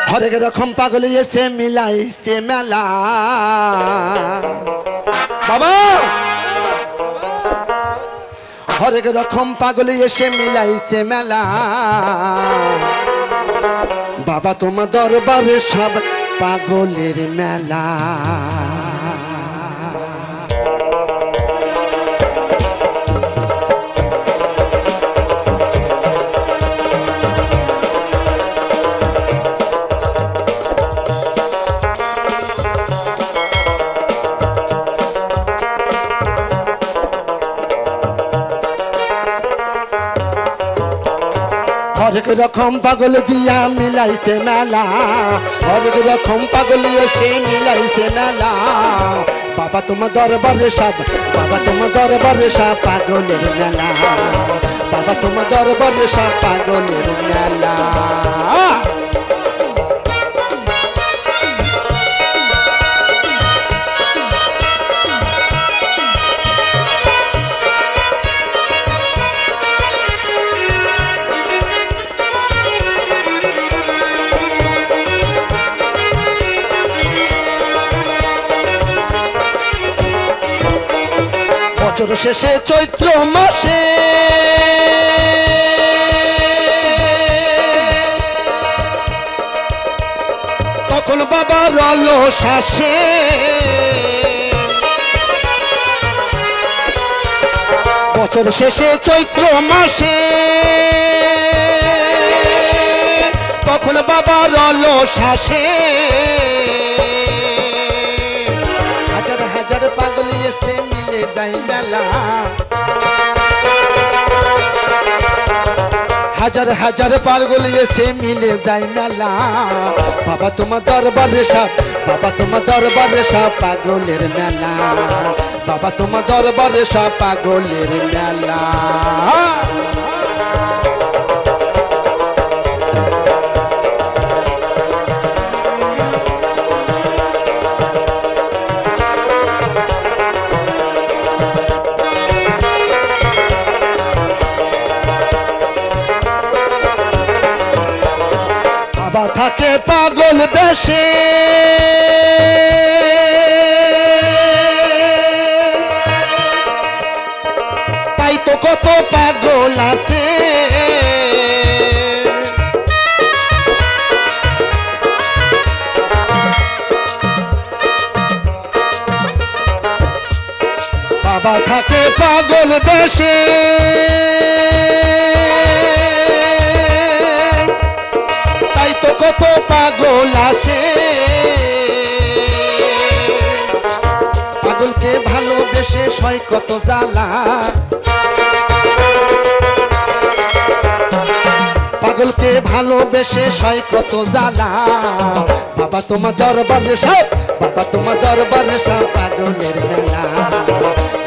হরেক রকম পাগল এসে মিলাইছে মেলা বাবা হরেক রকম পাগল এসে মিলাইছে মেলা বাবা তোমার দরবারে সব পাগলের মেলা হরেক রকম পাগল দিয়া মিলাইছে মেলা হরেক রকম পাগল এসে মিলাইছে মেলা বাবা তোমার দরবারে সব বাবা তোমার দরবারে সব পাগলের মেলা বাবা তোমার দরবারে সব পাগলের মেলা বছর শেষে চৈত্র মাসে তখন বাবা রল শ্বাসে বছর শেষে চৈত্র মাসে তখন বাবা রল শ্বাসে হাজার হাজার পাগল এসে মিলে যায় মেলা হাজার হাজার পাগল এসে মিলে যায় মেলা বাবা তোমার দরবারে সব বাবা তোমার দরবারে সব পাগলের মেলা বাবা তোমার দরবারে সব পাগলের মেলা থাকে পাগল বেশে তাই তো কত পাগল আছে বাবা থাকে পাগল বেশে কত পাগল আসে পাগলকে ভালোবেসে সয় কত জ্বালা পাগলকে ভালোবেসে সয় কত জ্বালা বাবা তোমার দরবারে সব বাবা তোমার দরবারে সব পাগলের মেলা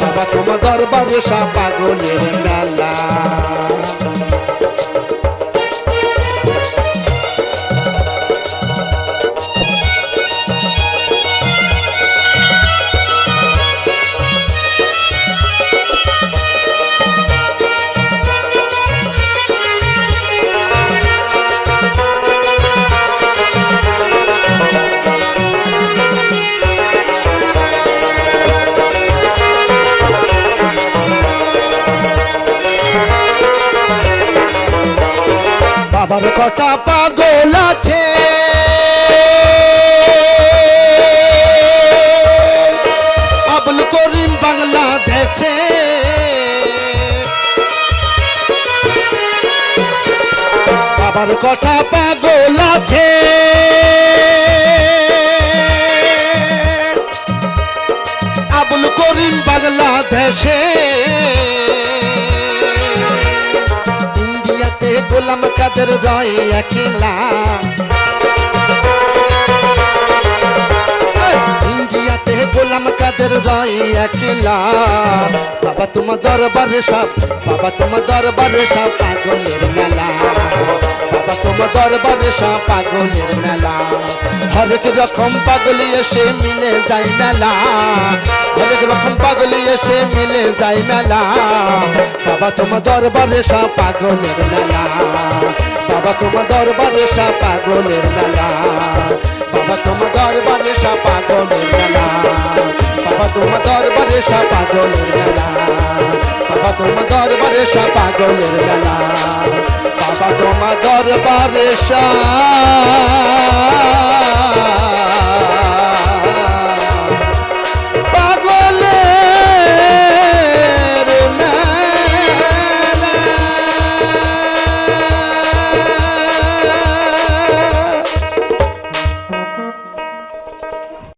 বাবা তোমার দরবারে সব পাগলের মেলা বাবার কটা পাগল আছে আবুল করিম বাংলাদেশে বাবার কটা পাগল আছে আবুল করিম বাংলাদেশে গোলাম কাদের রয় একলা ইন্ডিয়াতে গোলাম কাদের রয় একলা বাবা তোমার দরবারে সব বাবা তোমার দরবারে সব পাগলের মেলা বাবা তোমার দরবারে সব পাগলের মেলা হরেক রকম পাগল এসে মিলে যায় মেলা হরেক রকম পাগল এসে মিলে যায় মেলা বাবা তোমার দরবারে সব পাগলের মেলা বাবা তোমার দরবারে সব পাগলের মেলা বাবা তোমার দরবারে সব পাগলের মেলা বাবা তোমার দরবারে সব পাগলের মেলা বাবা তোমার দরবারে সব পাগলের মেলা বাবা তোমার দরবারে সব